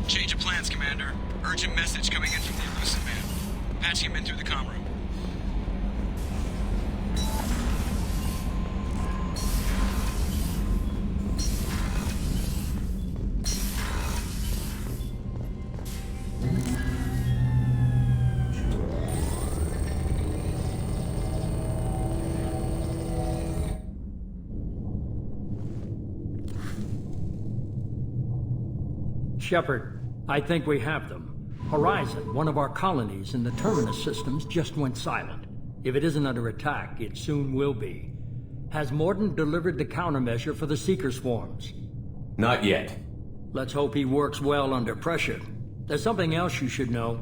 Change of plans, Commander. Urgent message coming in from the elusive man. Patching him in through the comm room. Shepard, I think we have them. Horizon, one of our colonies in the Terminus systems, just went silent. If it isn't under attack, it soon will be. Has Mordin delivered the countermeasure for the Seeker swarms? Not yet. Let's hope he works well under pressure. There's something else you should know.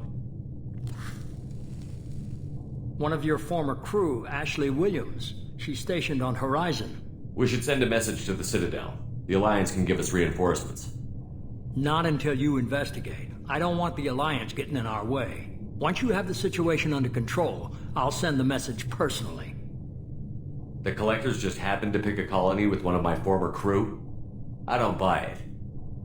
One of your former crew, Ashley Williams. She's stationed on Horizon. We should send a message to the Citadel. The Alliance can give us reinforcements. Not until you investigate. I don't want the Alliance getting in our way. Once you have the situation under control, I'll send the message personally. The Collectors just happened to pick a colony with one of my former crew? I don't buy it.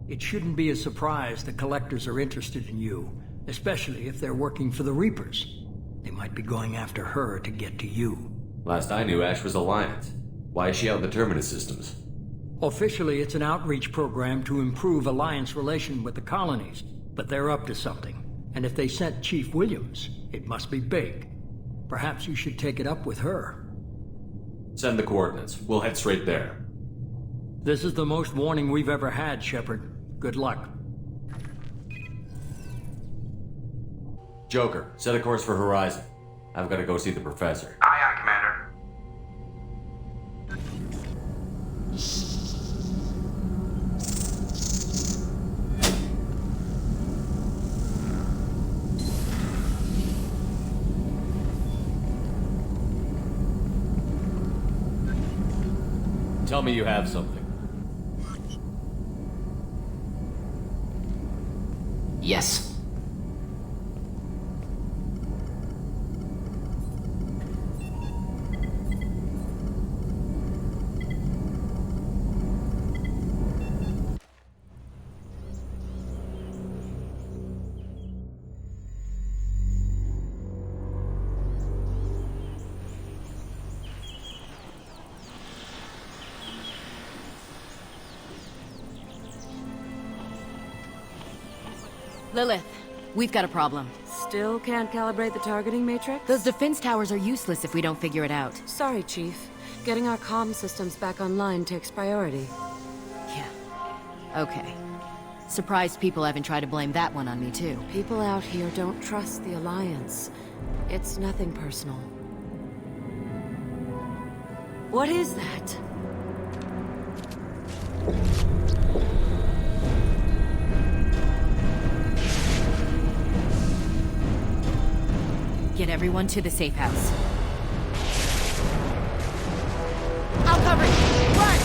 It shouldn't be a surprise the Collectors are interested in you, especially if they're working for the Reapers. They might be going after her to get to you. Last I knew, Ash was Alliance. Why is she out in the Terminus systems? Officially, it's an outreach program to improve Alliance relation with the colonies, but they're up to something. And if they sent Chief Williams, it must be big. Perhaps you should take it up with her. Send the coordinates. We'll head straight there. This is the most warning we've ever had, Shepard. Good luck. Joker, set a course for Horizon. I've got to go see the Professor. Aye, aye, Commander. Tell me you have something. Yes. Lilith, we've got a problem. Still can't calibrate the targeting matrix? Those defense towers are useless if we don't figure it out. Sorry, Chief. Getting our comm systems back online takes priority. Yeah. Okay. Surprised people haven't tried to blame that one on me, too. People out here don't trust the Alliance. It's nothing personal. What is that? Get everyone to the safe house. I'll cover you! Run!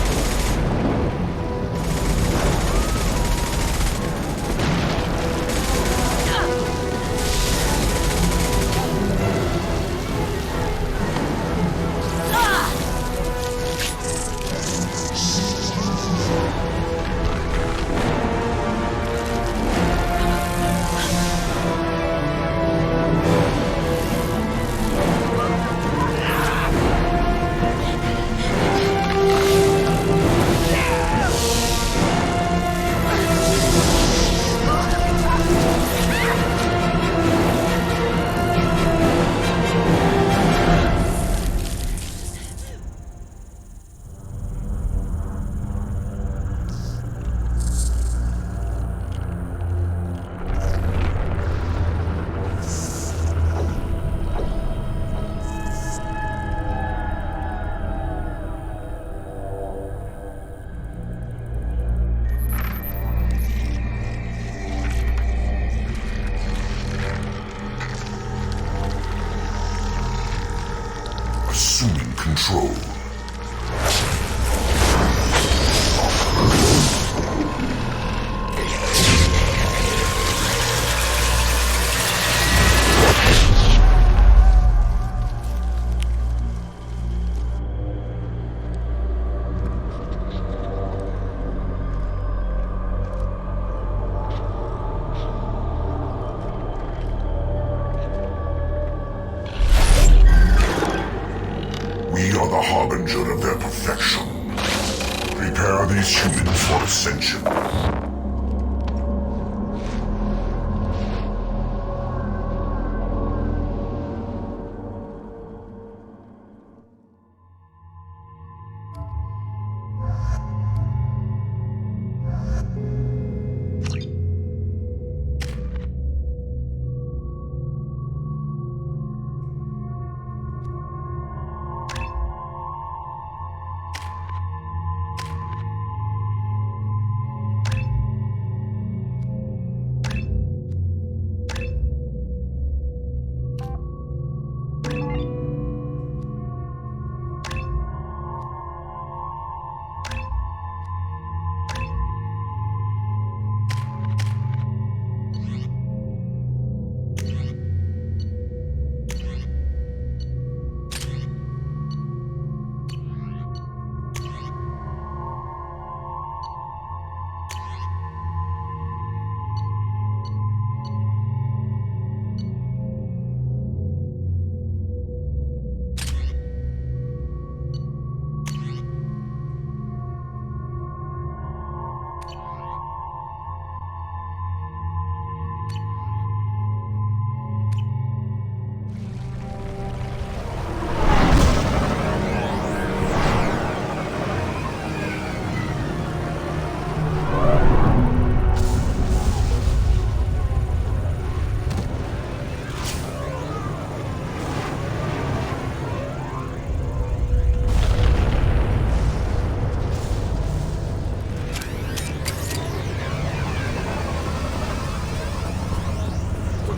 Prepare these humans for ascension.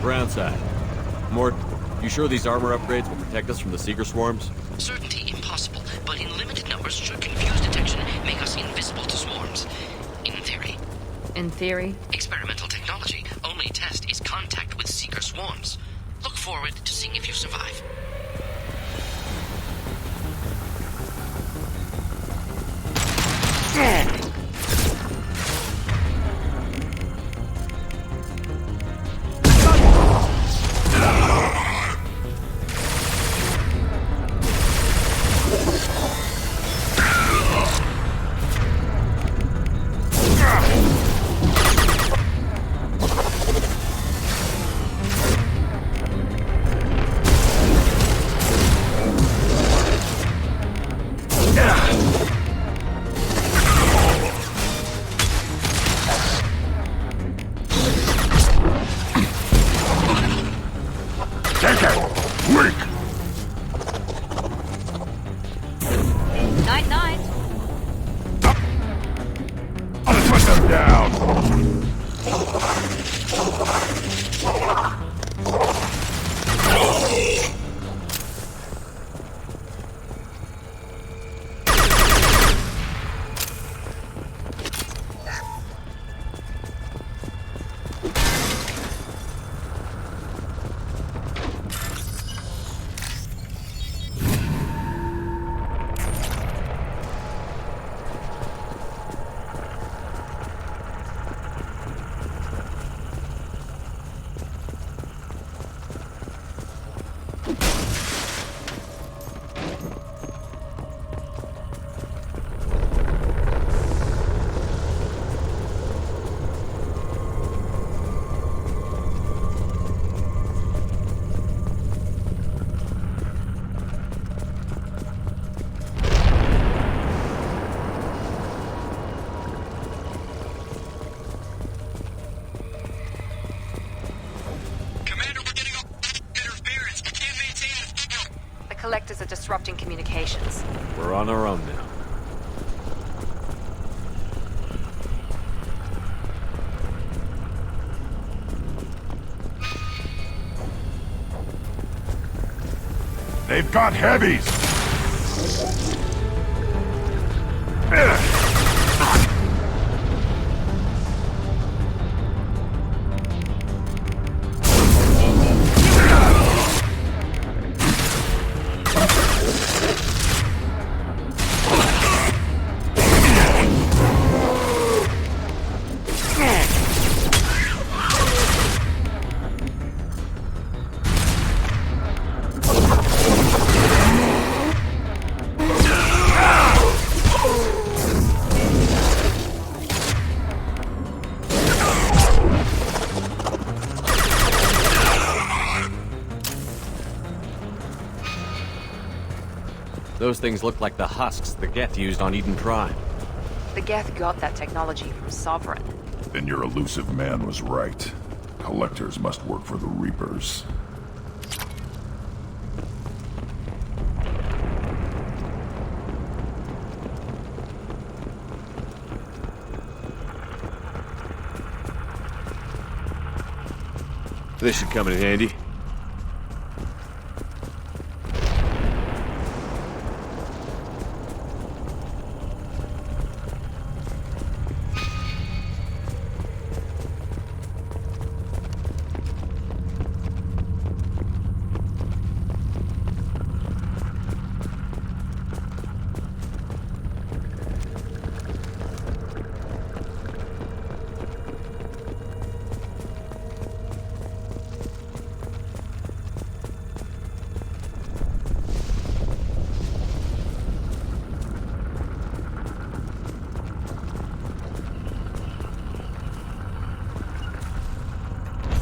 Ground side. Mort, you sure these armor upgrades will protect us from the Seeker swarms? Certainty impossible, but in limited numbers should confuse detection, make us invisible to swarms. In theory. In theory? Experimental technology. Only test is contact with Seeker swarms. Look forward to seeing if you survive. Night-night. I'll put them down! Collectors are disrupting communications. We're on our own now. They've got heavies! Those things look like the husks the Geth used on Eden Prime. The Geth got that technology from Sovereign. Then your elusive man was right. Collectors must work for the Reapers. This should come in handy.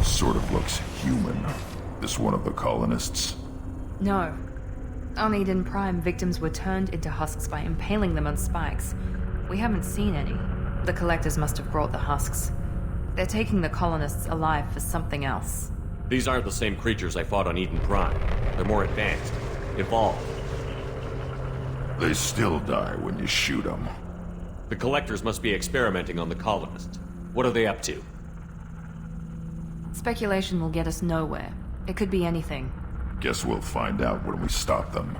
Sort of looks human. This one of the colonists? No. On Eden Prime, victims were turned into husks by impaling them on spikes. We haven't seen any. The collectors must have brought the husks. They're taking the colonists alive for something else. These aren't the same creatures I fought on Eden Prime. They're more advanced. Evolved. They still die when you shoot them. The collectors must be experimenting on the colonists. What are they up to? Speculation will get us nowhere. It could be anything. Guess we'll find out when we stop them.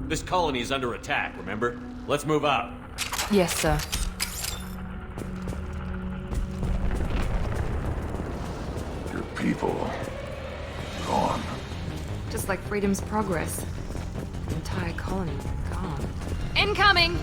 This colony is under attack, remember? Let's move out. Yes, sir. Your people... gone. Just like Freedom's Progress. The entire colony gone. Incoming!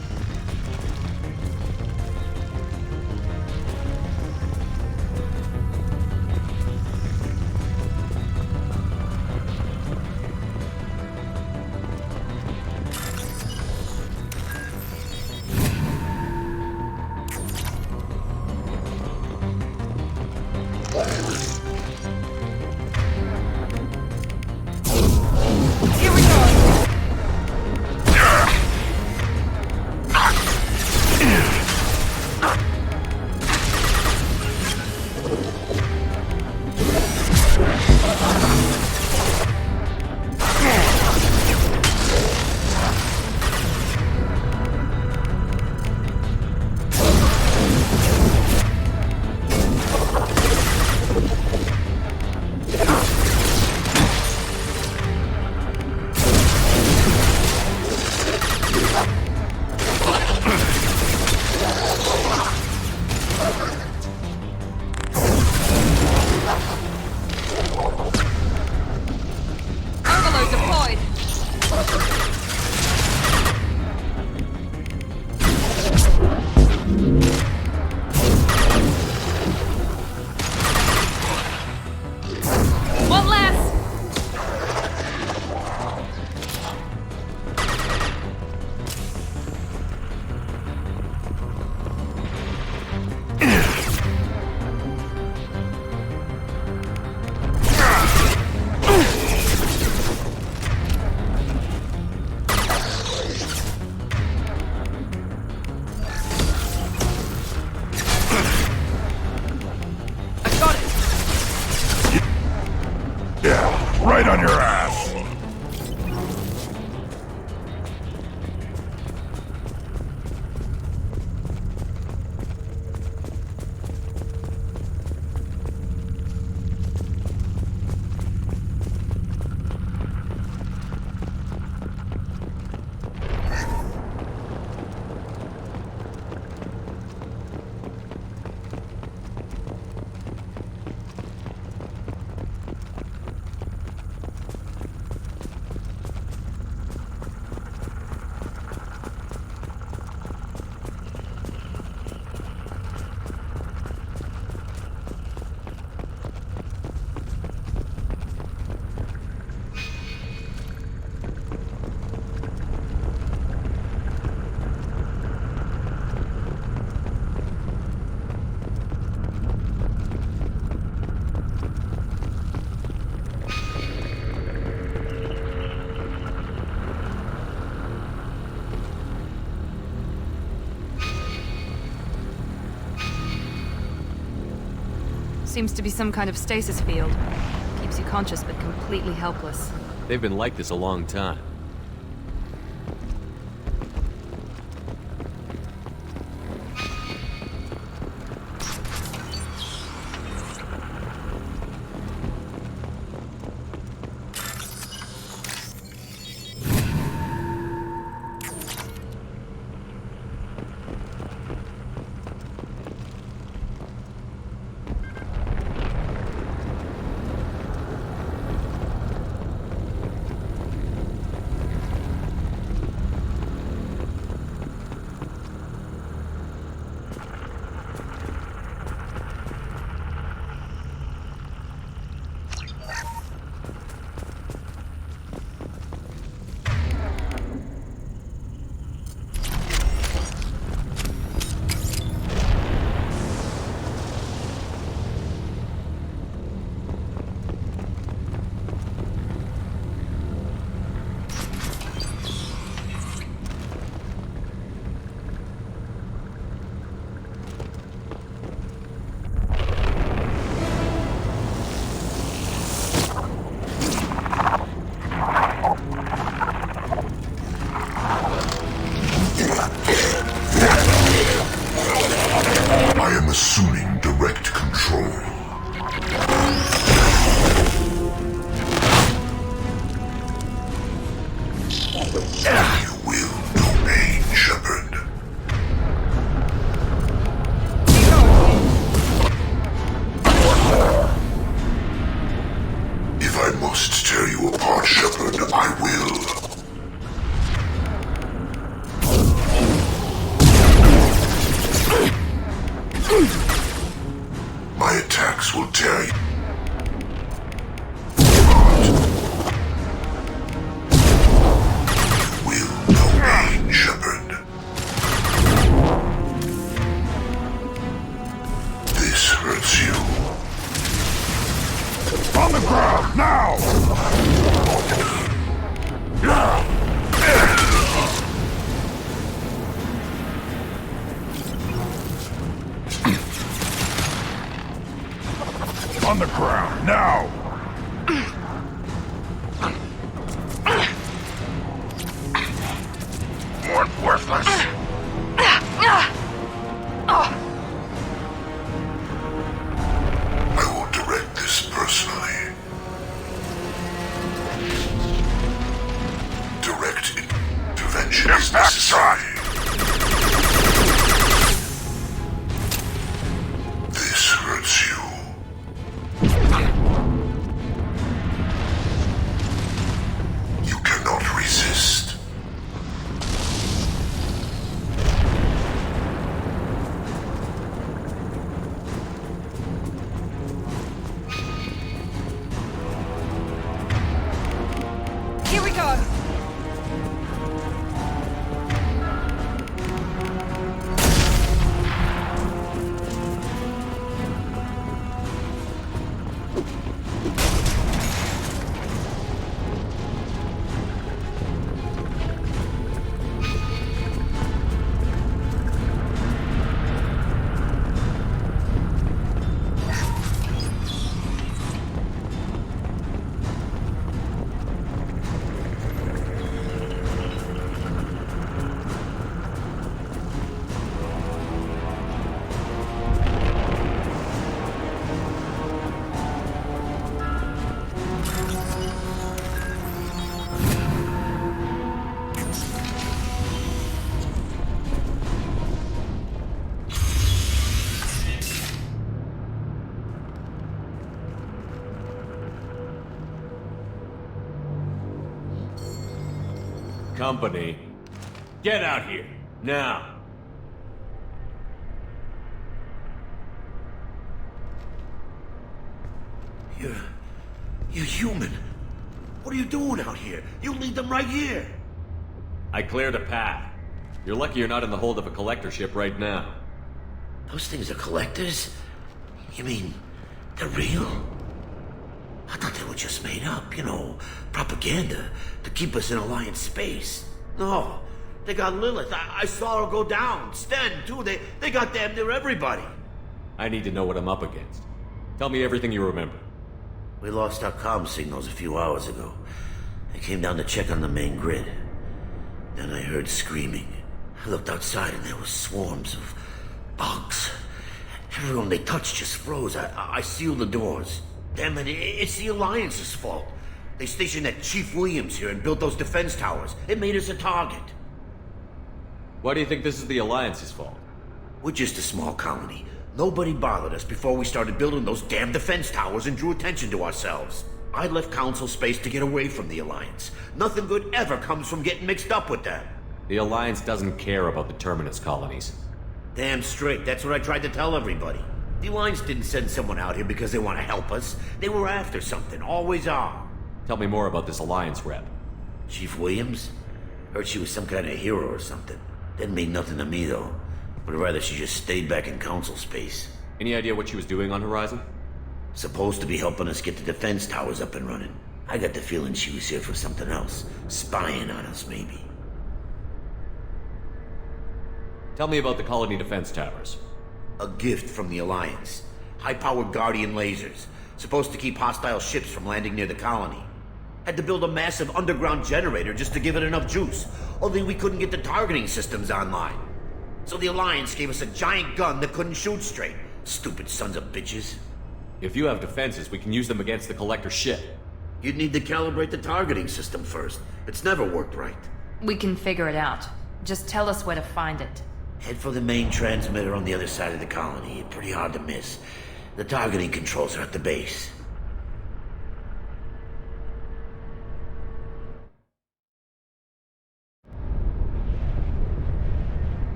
Here we go! Seems to be some kind of stasis field. Keeps you conscious but completely helpless. They've been like this a long time. I am assuming direct control. You will no pain, Shepard. If I must tear you apart, Shepard, I will. My attacks will tear you apart. You will no pain, Shepard. This hurts you. On the ground, now! On the ground, now! More worthless! I will direct this personally. Direct intervention is necessary. This hurts you. You cannot resist. Here we go! Company, get out here, now! You're human. What are you doing out here? You lead them right here. I cleared a path. You're lucky you're not in the hold of a collector ship right now. Those things are collectors? You mean, they're real? I thought they were just made up, propaganda to keep us in Alliance space. No, they got Lilith. I saw her go down. Sten, too. They got damn near everybody. I need to know what I'm up against. Tell me everything you remember. We lost our comm signals a few hours ago. I came down to check on the main grid. Then I heard screaming. I looked outside and there were swarms of bugs. Everyone they touched just froze. I sealed the doors. Damn it, it's the Alliance's fault. They stationed that Chief Williams here and built those defense towers. It made us a target. Why do you think this is the Alliance's fault? We're just a small colony. Nobody bothered us before we started building those damn defense towers and drew attention to ourselves. I left Council space to get away from the Alliance. Nothing good ever comes from getting mixed up with them. The Alliance doesn't care about the Terminus colonies. Damn straight, that's what I tried to tell everybody. The Alliance didn't send someone out here because they want to help us. They were after something, always are. Tell me more about this Alliance rep. Chief Williams? Heard she was some kind of hero or something. Didn't mean nothing to me, though. Would rather she just stayed back in Council space. Any idea what she was doing on Horizon? Supposed to be helping us get the defense towers up and running. I got the feeling she was here for something else. Spying on us, maybe. Tell me about the colony defense towers. A gift from the Alliance. High-powered Guardian lasers. Supposed to keep hostile ships from landing near the colony. Had to build a massive underground generator just to give it enough juice. Only we couldn't get the targeting systems online. So the Alliance gave us a giant gun that couldn't shoot straight. Stupid sons of bitches. If you have defenses, we can use them against the Collector ship. You'd need to calibrate the targeting system first. It's never worked right. We can figure it out. Just tell us where to find it. Head for the main transmitter on the other side of the colony. Pretty hard to miss. The targeting controls are at the base.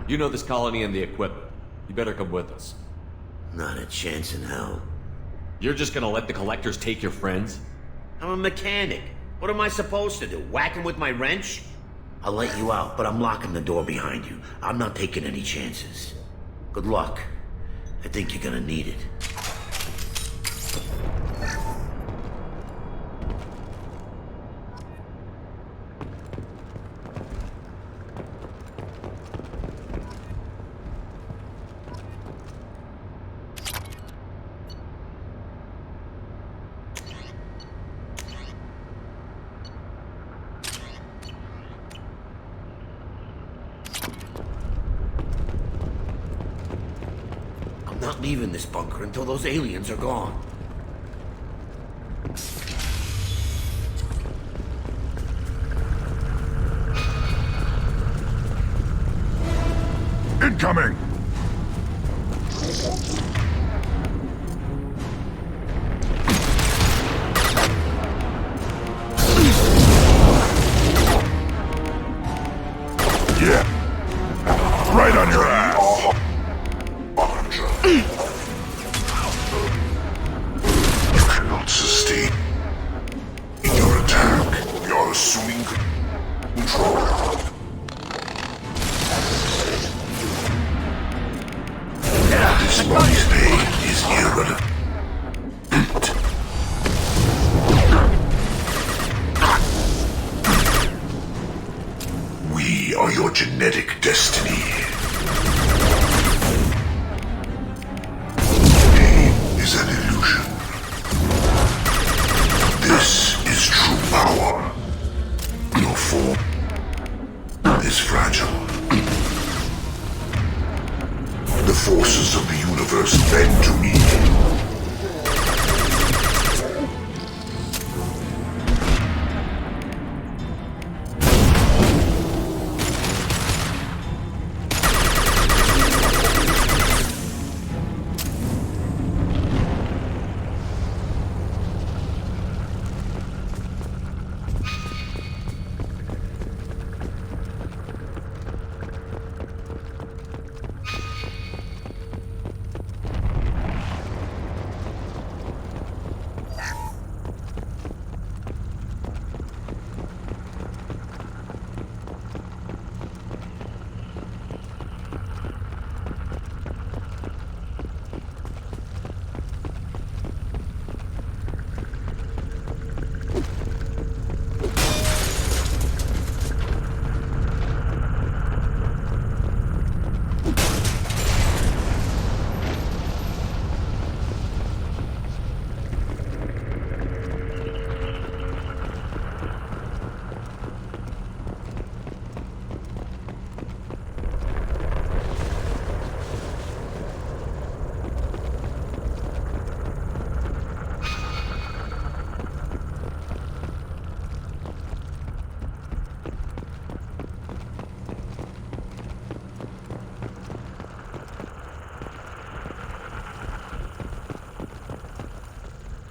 You know this colony and the equipment. You better come with us. Not a chance in hell. You're just gonna let the Collectors take your friends? I'm a mechanic. What am I supposed to do? Whack him with my wrench? I'll let you out, but I'm locking the door behind you. I'm not taking any chances. Good luck. I think you're gonna need it. Not leaving this bunker until those aliens are gone. Incoming! Yeah. Right on your ass. You cannot sustain your attack. You're assuming control.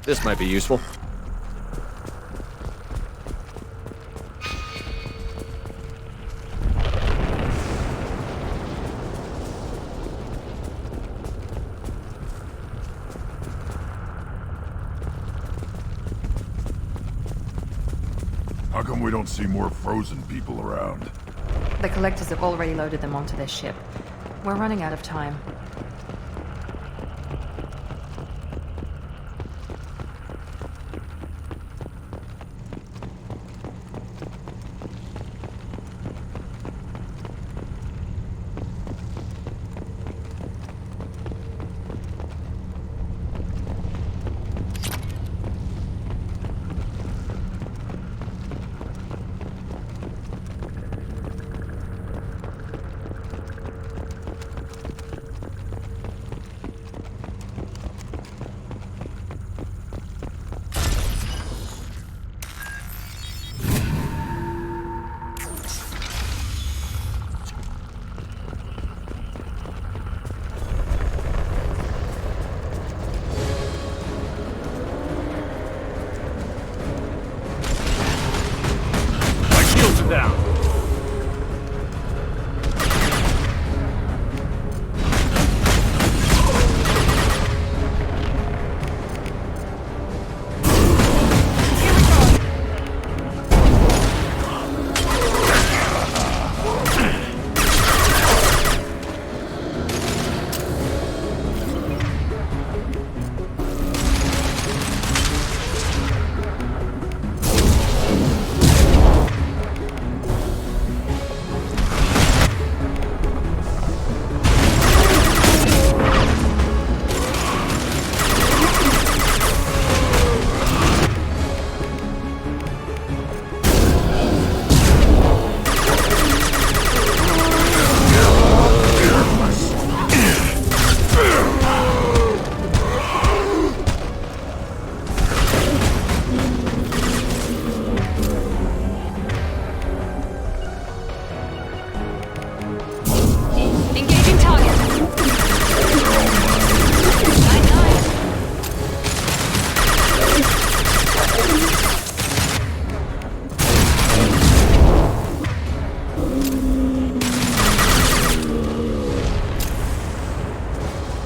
This might be useful. How come we don't see more frozen people around? The collectors have already loaded them onto their ship. We're running out of time.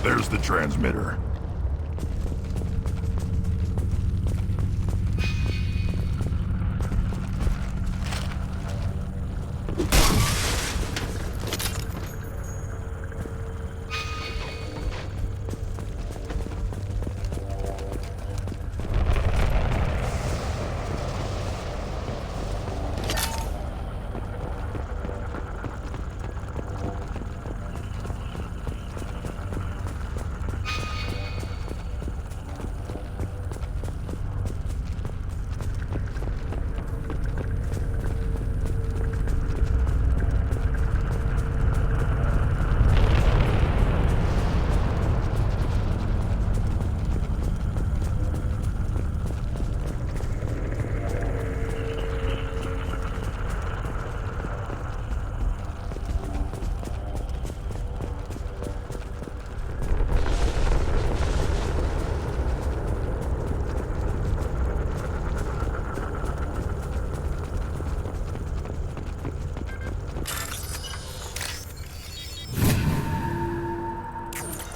There's the transmitter.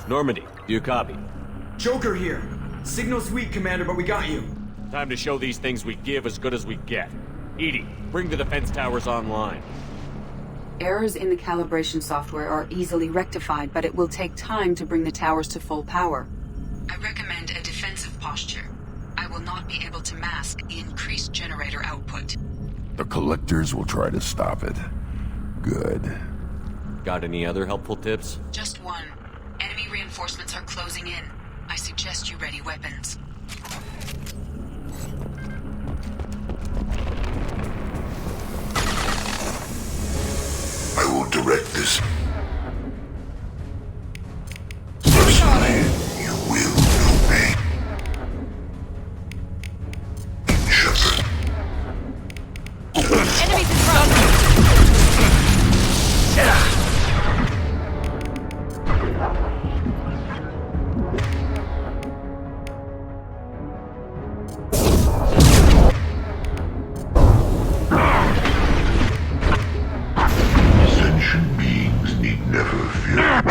Normandy, do you copy? Joker here. Signal's weak, Commander, but we got you. Time to show these things we give as good as we get. Edie, bring the defense towers online. Errors in the calibration software are easily rectified, but it will take time to bring the towers to full power. I recommend a defensive posture. I will not be able to mask the increased generator output. The collectors will try to stop it. Good. Got any other helpful tips? Just one. Enemy reinforcements are closing in. I suggest you ready weapons. I will direct this. Personally, you will obey. Shepard. Enemies in front! Sentient beings need never fear.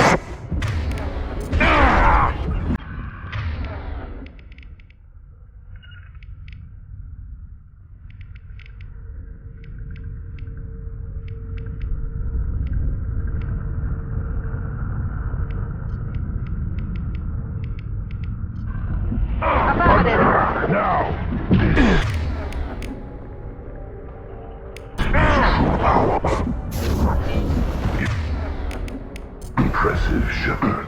Impressive, Shepard.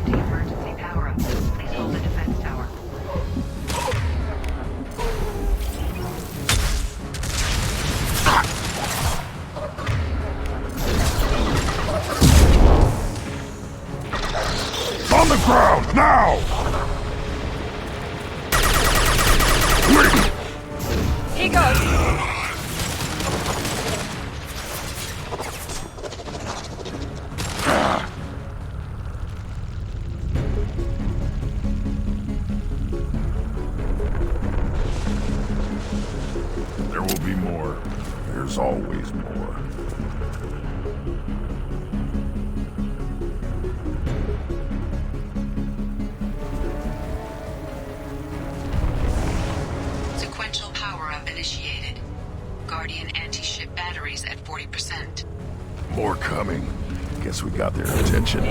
Emergency power-up. Please hold the defense tower. On the ground, now! Here goes. There will be more. There's always more. Sequential power-up initiated. Guardian anti-ship batteries at 40%. More coming. Guess we got their attention.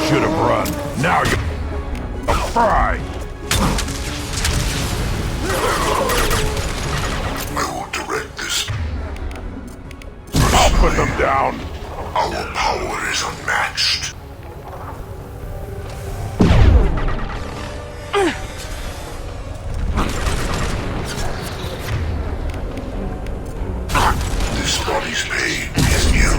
Should have run. Now you fry. I will direct this. I'll put them down. Our power is unmatched. This body's pain is new.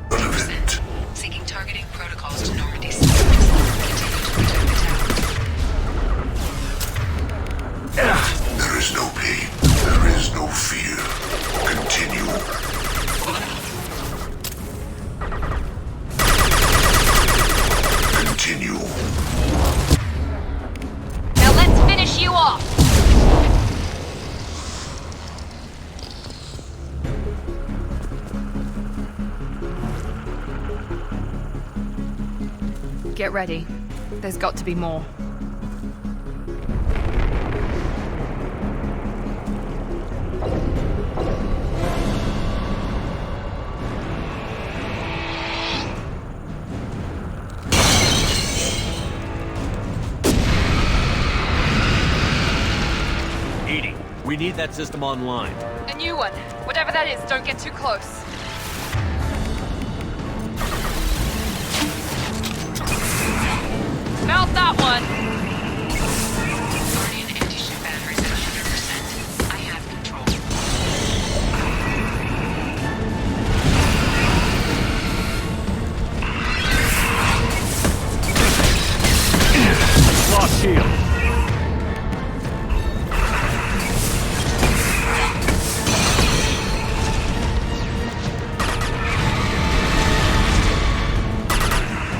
Relevant. Seeking targeting protocols to Normandy systems. Continue to protect the tower. There is no pain. There is no fear. Continue. Continue. Now let's finish you off. Get ready. There's got to be more. Edie, we need that system online. A new one. Whatever that is, don't get too close. Mount that one! Guardian anti-ship batteries at 100%. I have control. Lost shield.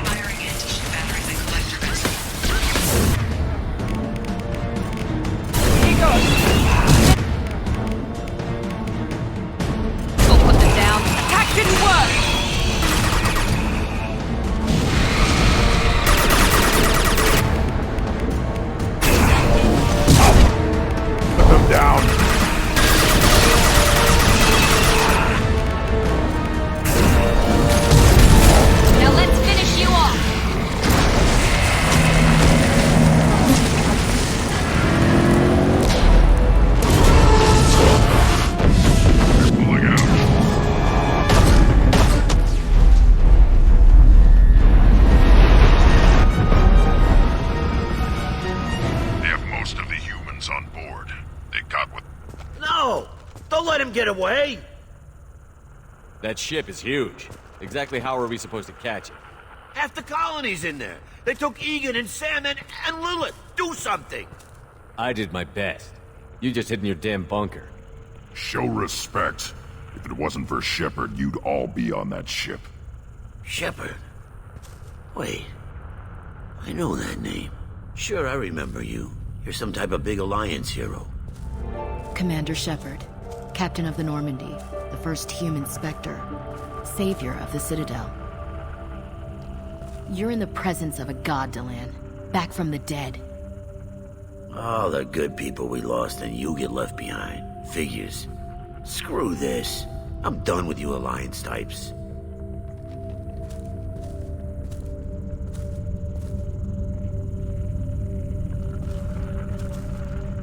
Firing anti-ship batteries at collector vessel. Here goes. We'll put them down. Attack didn't work! Put them down. Now let's finish you off! Pulling out. They have most of the humans on board. They got what... No! Don't let him get away! That ship is huge. Exactly how are we supposed to catch it? Half the colony's in there. They took Egan and Sam and Lilith. Do something. I did my best. You just hid in your damn bunker. Show respect. If it wasn't for Shepard, you'd all be on that ship. Shepard? Wait. I know that name. Sure, I remember you. You're some type of big Alliance hero. Commander Shepard, Captain of the Normandy, the first human Spectre, savior of the Citadel. You're in the presence of a god, Delan, back from the dead. All the good people we lost and you get left behind. Figures. Screw this. I'm done with you Alliance types.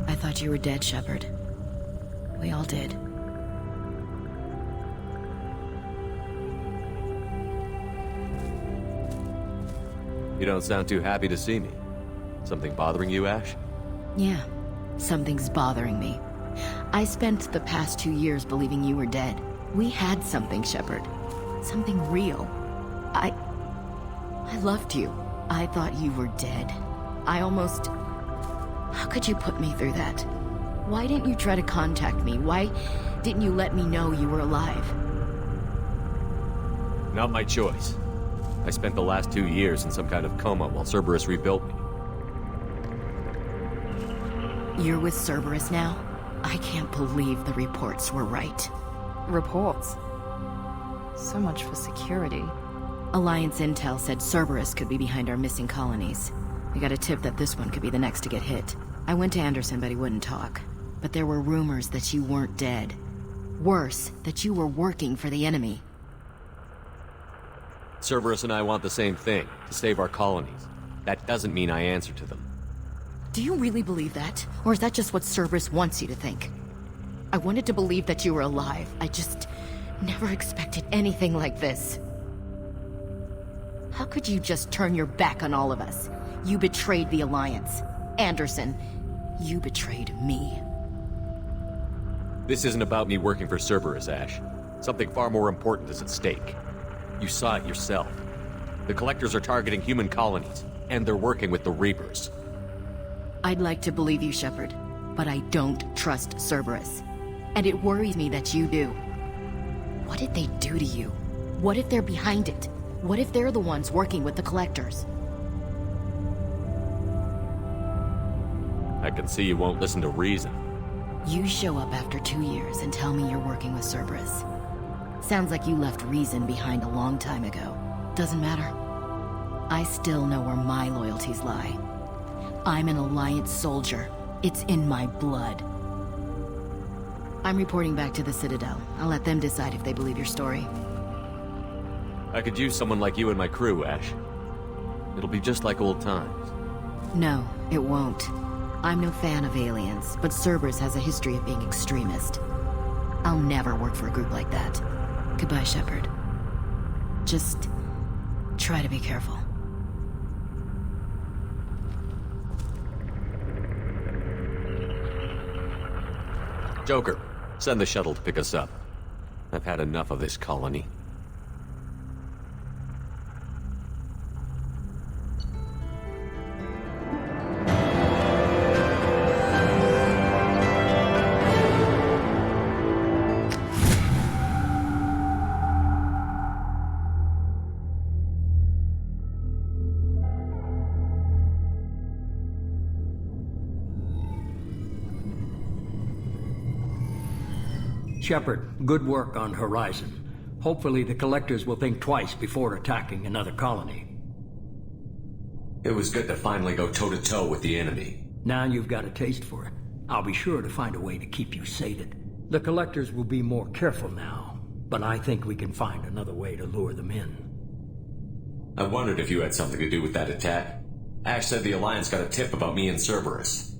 I thought you were dead, Shepard. We all did. You don't sound too happy to see me. Something bothering you, Ash? Yeah, something's bothering me. I spent the past 2 years believing you were dead. We had something, Shepard. Something real. I loved you. I thought you were dead. I almost... How could you put me through that? Why didn't you try to contact me? Why didn't you let me know you were alive? Not my choice. I spent the last 2 years in some kind of coma while Cerberus rebuilt me. You're with Cerberus now? I can't believe the reports were right. Reports? So much for security. Alliance intel said Cerberus could be behind our missing colonies. We got a tip that this one could be the next to get hit. I went to Anderson, but he wouldn't talk. But there were rumors that you weren't dead. Worse, that you were working for the enemy. Cerberus and I want the same thing, to save our colonies. That doesn't mean I answer to them. Do you really believe that? Or is that just what Cerberus wants you to think? I wanted to believe that you were alive. I just never expected anything like this. How could you just turn your back on all of us? You betrayed the Alliance. Anderson, you betrayed me. This isn't about me working for Cerberus, Ash. Something far more important is at stake. You saw it yourself. The Collectors are targeting human colonies, and they're working with the Reapers. I'd like to believe you, Shepard, but I don't trust Cerberus. And it worries me that you do. What did they do to you? What if they're behind it? What if they're the ones working with the Collectors? I can see you won't listen to reason. You show up after 2 years and tell me you're working with Cerberus. Sounds like you left reason behind a long time ago. Doesn't matter. I still know where my loyalties lie. I'm an Alliance soldier. It's in my blood. I'm reporting back to the Citadel. I'll let them decide if they believe your story. I could use someone like you in my crew, Ash. It'll be just like old times. No, it won't. I'm no fan of aliens, but Cerberus has a history of being extremist. I'll never work for a group like that. Goodbye, Shepard. Just try to be careful. Joker, send the shuttle to pick us up. I've had enough of this colony. Shepard, good work on Horizon. Hopefully the Collectors will think twice before attacking another colony. It was good to finally go toe-to-toe with the enemy. Now you've got a taste for it. I'll be sure to find a way to keep you sated. The Collectors will be more careful now, but I think we can find another way to lure them in. I wondered if you had something to do with that attack. Ash said the Alliance got a tip about me and Cerberus.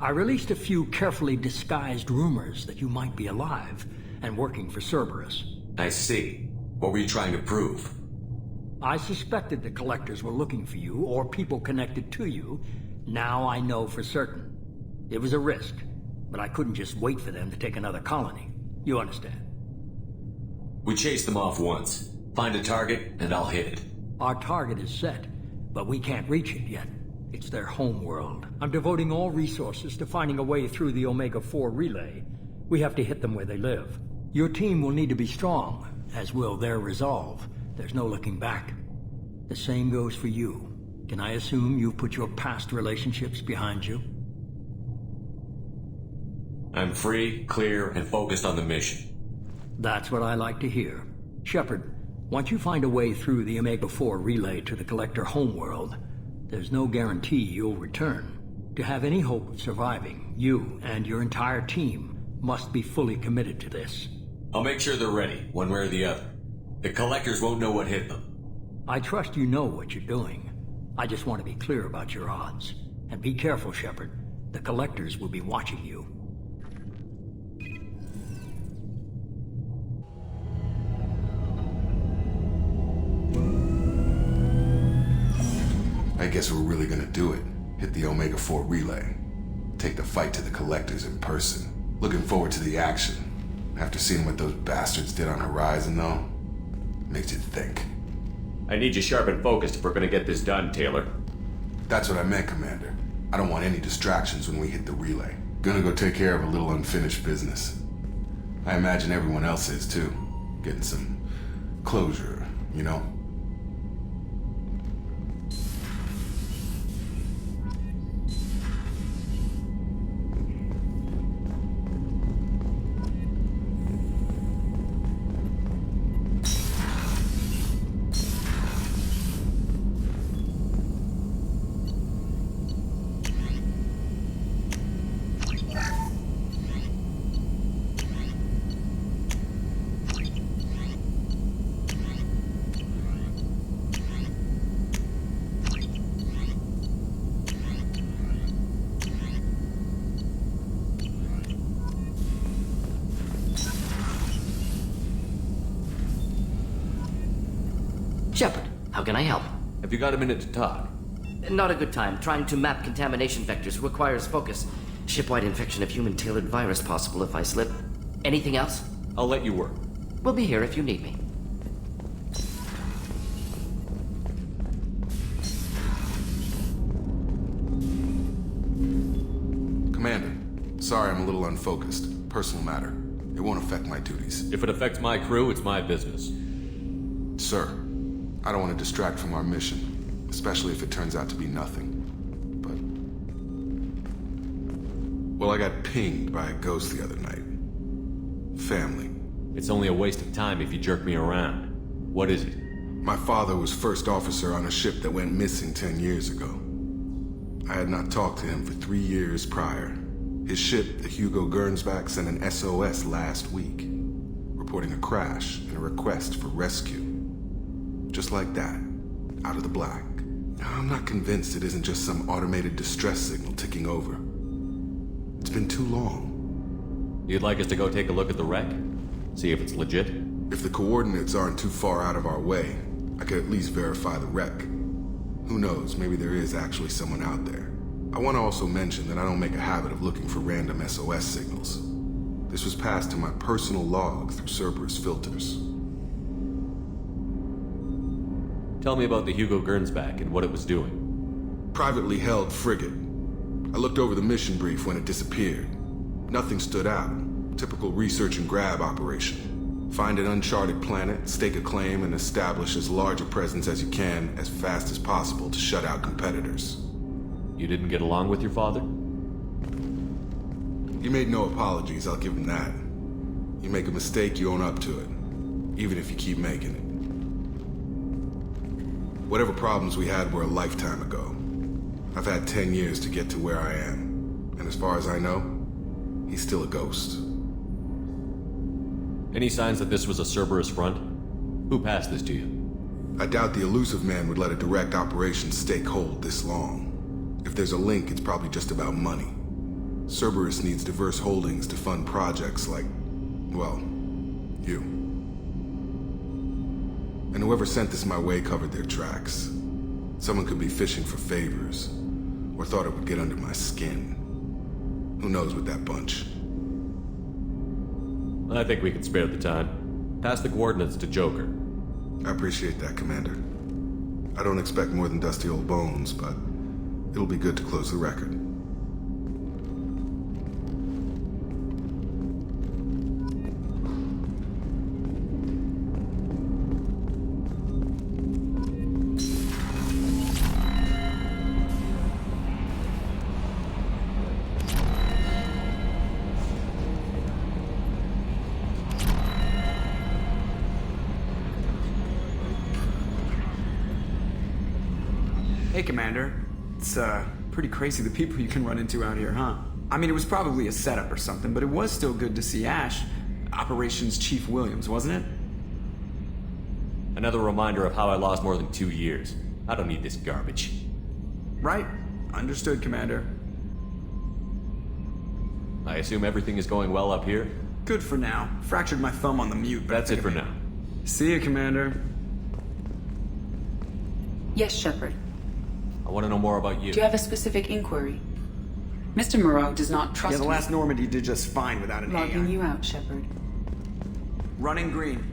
I released a few carefully disguised rumors that you might be alive and working for Cerberus. I see. What were you trying to prove? I suspected the Collectors were looking for you or people connected to you. Now I know for certain. It was a risk, but I couldn't just wait for them to take another colony. You understand? We chased them off once. Find a target, and I'll hit it. Our target is set, but we can't reach it yet. It's their home world. I'm devoting all resources to finding a way through the Omega-4 relay. We have to hit them where they live. Your team will need to be strong, as will their resolve. There's no looking back. The same goes for you. Can I assume you've put your past relationships behind you? I'm free, clear, and focused on the mission. That's what I like to hear. Shepard, once you find a way through the Omega-4 relay to the Collector homeworld, there's no guarantee you'll return. To have any hope of surviving, you and your entire team must be fully committed to this. I'll make sure they're ready, one way or the other. The Collectors won't know what hit them. I trust you know what you're doing. I just want to be clear about your odds. And be careful, Shepard. The Collectors will be watching you. I guess we're really gonna do it. Hit the Omega-4 relay. Take the fight to the Collectors in person. Looking forward to the action. After seeing what those bastards did on Horizon, though, makes you think. I need you sharp and focused if we're gonna get this done, Taylor. That's what I meant, Commander. I don't want any distractions when we hit the relay. Gonna go take care of a little unfinished business. I imagine everyone else is, too. Getting some closure, you know? Shepard, how can I help? Have you got a minute to talk? Not a good time. Trying to map contamination vectors requires focus. Shipwide infection of human-tailored virus possible if I slip. Anything else? I'll let you work. We'll be here if you need me. Commander, sorry I'm a little unfocused. Personal matter. It won't affect my duties. If it affects my crew, it's my business. Sir, I don't want to distract from our mission, especially if it turns out to be nothing. But... well, I got pinged by a ghost the other night. Family. It's only a waste of time if you jerk me around. What is it? My father was first officer on a ship that went missing 10 years ago. I had not talked to him for 3 years prior. His ship, the Hugo Gernsback, sent an SOS last week, reporting a crash and a request for rescue. Just like that, out of the black. I'm not convinced it isn't just some automated distress signal ticking over. It's been too long. You'd like us to go take a look at the wreck? See if it's legit? If the coordinates aren't too far out of our way, I could at least verify the wreck. Who knows, maybe there is actually someone out there. I want to also mention that I don't make a habit of looking for random SOS signals. This was passed to my personal log through Cerberus filters. Tell me about the Hugo Gernsback and what it was doing. Privately held frigate. I looked over the mission brief when it disappeared. Nothing stood out. Typical research and grab operation. Find an uncharted planet, stake a claim, and establish as large a presence as you can as fast as possible to shut out competitors. You didn't get along with your father? He made no apologies, I'll give him that. You make a mistake, you own up to it. Even if you keep making it. Whatever problems we had were a lifetime ago. I've had 10 years to get to where I am. And as far as I know, he's still a ghost. Any signs that this was a Cerberus front? Who passed this to you? I doubt the elusive man would let a direct operation stake hold this long. If there's a link, it's probably just about money. Cerberus needs diverse holdings to fund projects like, well, you. And whoever sent this my way covered their tracks. Someone could be fishing for favors, or thought it would get under my skin. Who knows with that bunch? I think we can spare the time. Pass the coordinates to Joker. I appreciate that, Commander. I don't expect more than dusty old bones, but it'll be good to close the record. Hey, Commander. It's, pretty crazy the people you can run into out here, huh? I mean, it was probably a setup or something, but it was still good to see Ash. Operations Chief Williams, wasn't it? Another reminder of how I lost more than 2 years. I don't need this garbage. Right. Understood, Commander. I assume everything is going well up here? Good for now. Fractured my thumb on the mute, but That's it for now. See you, Commander. Yes, Shepard. I want to know more about you. Do you have a specific inquiry? Mr. Moreau does not trust Yeah, the me. last Normandy did just fine without an Logging AI. you out, Shepard. Running green.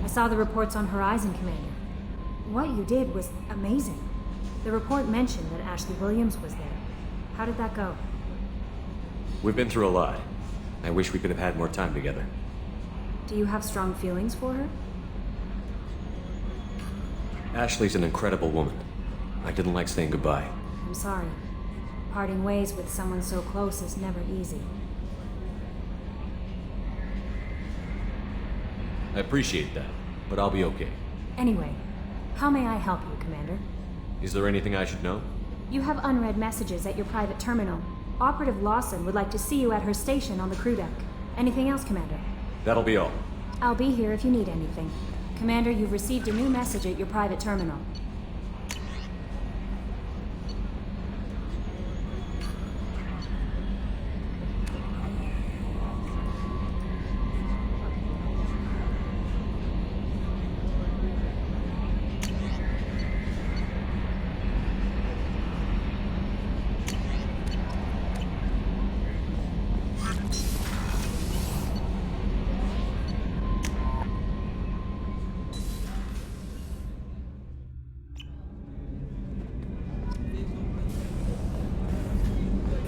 I saw the reports on Horizon, Commander. What you did was amazing. The report mentioned that Ashley Williams was there. How did that go? We've been through a lot. I wish we could have had more time together. Do you have strong feelings for her? Ashley's an incredible woman. I didn't like saying goodbye. I'm sorry. Parting ways with someone so close is never easy. I appreciate that, but I'll be okay. Anyway, how may I help you, Commander? Is there anything I should know? You have unread messages at your private terminal. Operative Lawson would like to see you at her station on the crew deck. Anything else, Commander? That'll be all. I'll be here if you need anything. Commander, you've received a new message at your private terminal.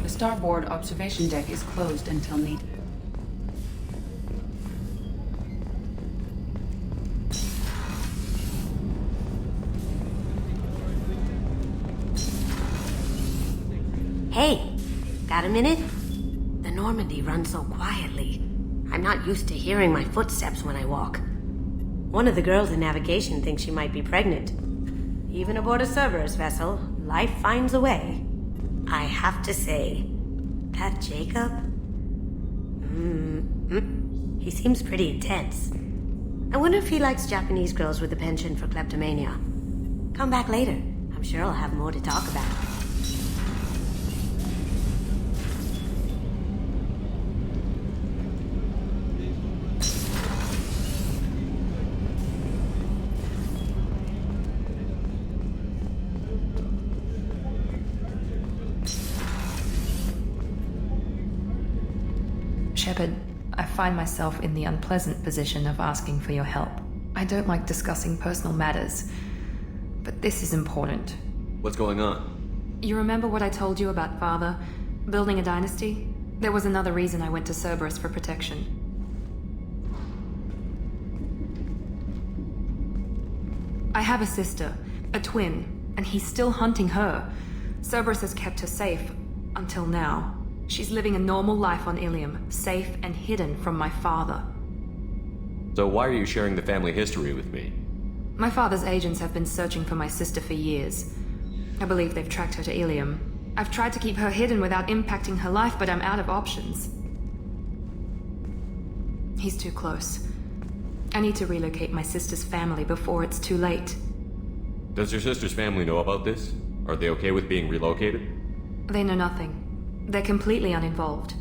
The starboard observation deck is closed until needed. Hey, got a minute? The Normandy runs so quietly. I'm not used to hearing my footsteps when I walk. One of the girls in navigation thinks she might be pregnant. Even aboard a Cerberus vessel, life finds a way. I have to say, that Jacob? He seems pretty intense. I wonder if he likes Japanese girls with a penchant for kleptomania. Come back later. I'm sure I'll have more to talk about. Shepard, I find myself in the unpleasant position of asking for your help. I don't like discussing personal matters, but this is important. What's going on? You remember what I told you about Father? Building a dynasty? There was another reason I went to Cerberus for protection. I have a sister, a twin, and he's still hunting her. Cerberus has kept her safe, until now. She's living a normal life on Ilium, safe and hidden from my father. So why are you sharing the family history with me? My father's agents have been searching for my sister for years. I believe they've tracked her to Ilium. I've tried to keep her hidden without impacting her life, but I'm out of options. He's too close. I need to relocate my sister's family before it's too late. Does your sister's family know about this? Are they okay with being relocated? They know nothing. They're completely uninvolved.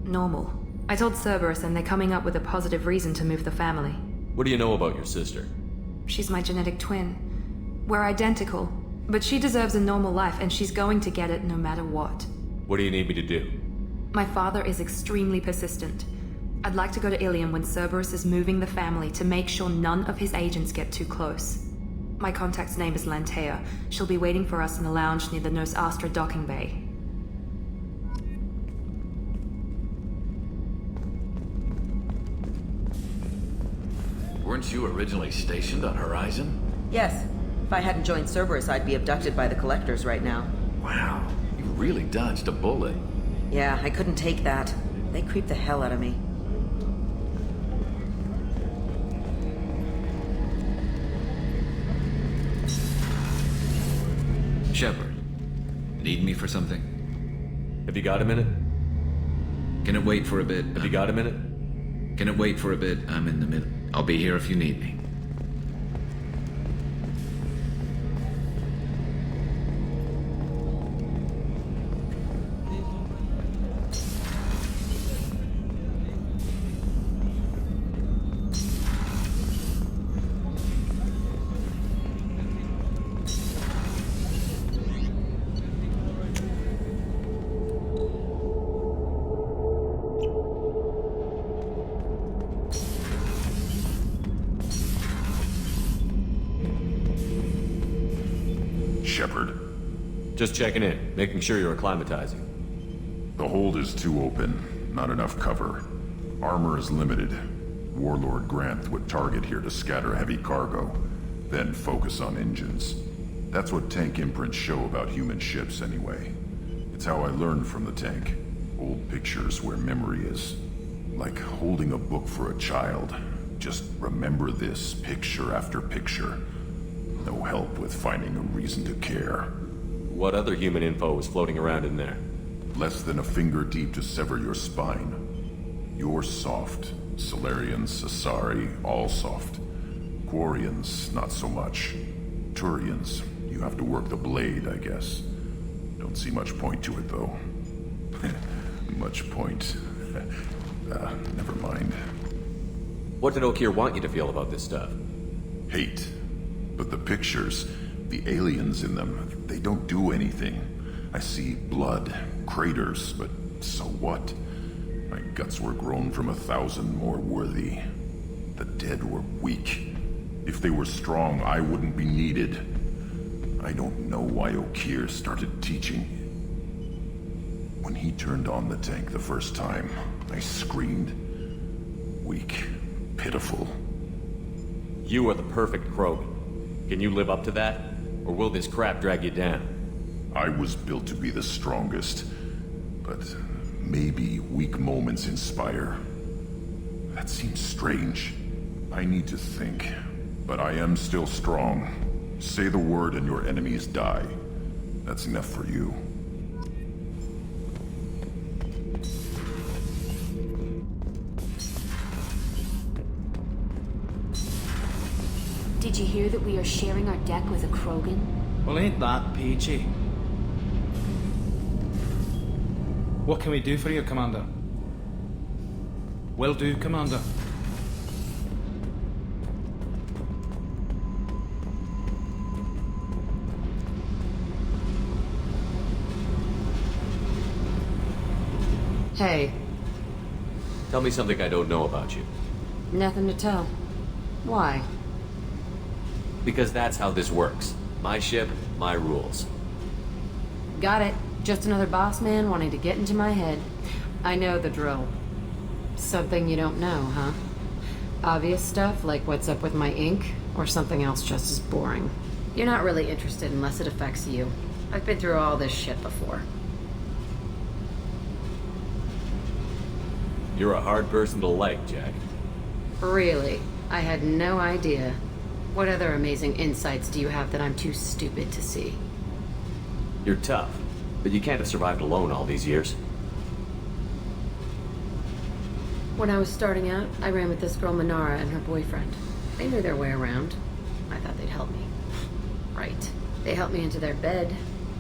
Normal. I told Cerberus and they're coming up with a positive reason to move the family. What do you know about your sister? She's my genetic twin. We're identical, but she deserves a normal life and she's going to get it no matter what. What do you need me to do? My father is extremely persistent. I'd like to go to Ilium when Cerberus is moving the family to make sure none of his agents get too close. My contact's name is Lantea. She'll be waiting for us in the lounge near the Nos Astra docking bay. Weren't you originally stationed on Horizon? Yes. If I hadn't joined Cerberus, I'd be abducted by the Collectors right now. Wow, you really dodged a bullet. Yeah, I couldn't take that. They creep the hell out of me. Shepard, need me for something? Have you got a minute? Can it wait for a bit? Have you got a minute? Can it wait for a bit? I'm in the middle. I'll be here if you need me. Shepard. Just checking in, making sure you're acclimatizing. The hold is too open. Not enough cover. Armor is limited. Warlord Granth would target here to scatter heavy cargo, then focus on engines. That's what tank imprints show about human ships anyway. It's how I learned from the tank. Old pictures where memory is. Like holding a book for a child. Just remember this, picture after picture. No help with finding a reason to care. What other human info was floating around in there? Less than a finger deep to sever your spine. You're soft. Solarians, Asari, all soft. Quarians, not so much. Turians, you have to work the blade, I guess. Don't see much point to it, though. Much point. Never mind. What did Okeer want you to feel about this stuff? Hate. But the pictures, the aliens in them, they don't do anything. I see blood, craters, but so what? My guts were grown from 1,000 more worthy. The dead were weak. If they were strong, I wouldn't be needed. I don't know why Okeer started teaching. When he turned on the tank the first time, I screamed. Weak, pitiful. You are the perfect Krogan. Can you live up to that? Or will this crap drag you down? I was built to be the strongest. But maybe weak moments inspire. That seems strange. I need to think. But I am still strong. Say the word and your enemies die. That's enough for you. Did you hear that we are sharing our deck with a Krogan? Well, ain't that peachy? What can we do for you, Commander? Will do, Commander. Hey. Tell me something I don't know about you. Nothing to tell. Why? Because that's how this works. My ship, my rules. Got it. Just another boss man wanting to get into my head. I know the drill. Something you don't know, huh? Obvious stuff like what's up with my ink, or something else just as boring. You're not really interested unless it affects you. I've been through all this shit before. You're a hard person to like, Jack. Really? I had no idea. What other amazing insights do you have that I'm too stupid to see? You're tough, but you can't have survived alone all these years. When I was starting out, I ran with this girl Minara and her boyfriend. They knew their way around. I thought they'd help me. Right. They helped me into their bed.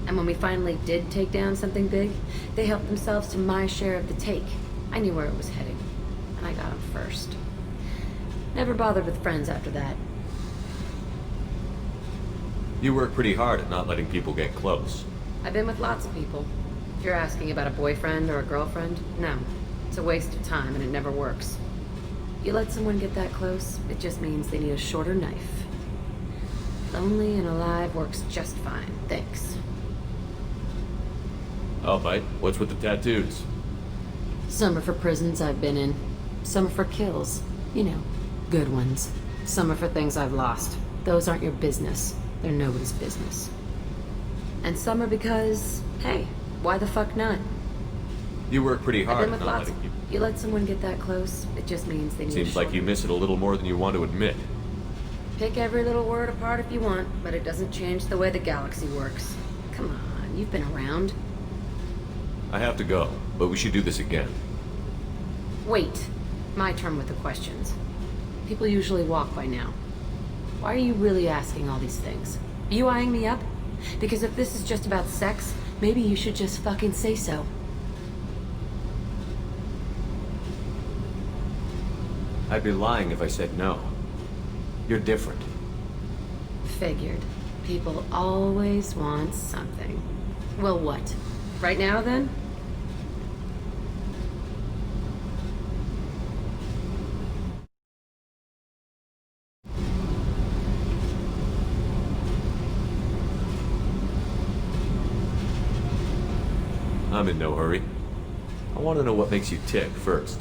And when we finally did take down something big, they helped themselves to my share of the take. I knew where it was heading, and I got them first. Never bothered with friends after that. You work pretty hard at not letting people get close. I've been with lots of people. If you're asking about a boyfriend or a girlfriend, no. It's a waste of time and it never works. You let someone get that close, it just means they need a shorter knife. Lonely and alive works just fine, thanks. I'll bite. What's with the tattoos? Some are for prisons I've been in. Some are for kills. You know, good ones. Some are for things I've lost. Those aren't your business. They're nobody's business. And some are because, hey, why the fuck not? You work pretty I've hard been at with not lots. letting people... You let someone get that close, it just means they need Seems a like you shorter- miss it a little more than you want to admit. Pick every little word apart if you want, but it doesn't change the way the galaxy works. Come on, you've been around. I have to go, but we should do this again. Wait. My turn with the questions. People usually walk by now. Why are you really asking all these things? Are you eyeing me up? Because if this is just about sex, maybe you should just fucking say so. I'd be lying if I said no. You're different. Figured. People always want something. Well, what? Right now, then? I'm in no hurry. I want to know what makes you tick first.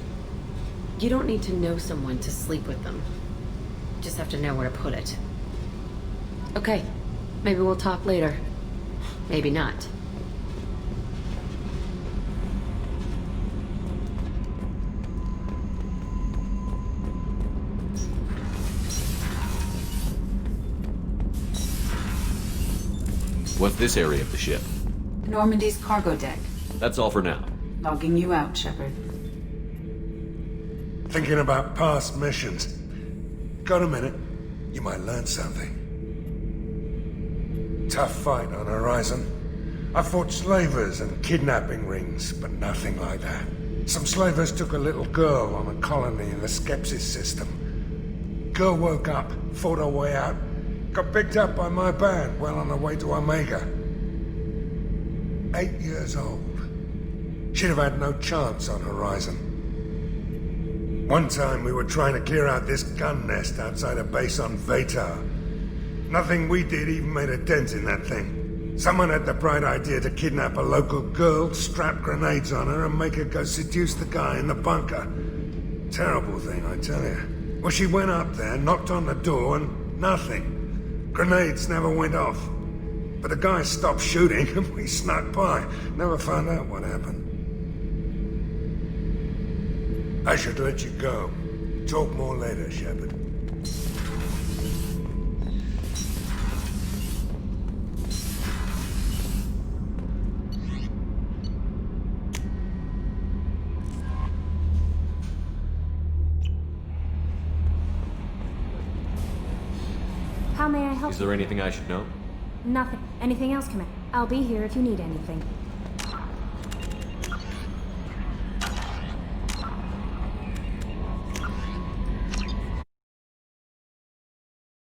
You don't need to know someone to sleep with them. Just have to know where to put it. Okay, maybe we'll talk later. Maybe not. What's this area of the ship? Normandy's cargo deck. That's all for now. Logging you out, Shepard. Thinking about past missions. Got a minute? You might learn something. Tough fight on Horizon. I fought slavers and kidnapping rings, but nothing like that. Some slavers took a little girl on a colony in the Skepsis system. Girl woke up, fought her way out, got picked up by my band well on her way to Omega. 8 years old. She'd have had no chance on Horizon. One time we were trying to clear out this gun nest outside a base on Vatar. Nothing we did even made a dent in that thing. Someone had the bright idea to kidnap a local girl, strap grenades on her, and make her go seduce the guy in the bunker. Terrible thing, I tell you. Well, she went up there, knocked on the door, and nothing. Grenades never went off. But the guy stopped shooting, and we snuck by. Never found out what happened. I should let you go. Talk more later, Shepard. How may I help Is there anything I should know? you? Nothing. Anything else, Commander? I'll be here if you need anything.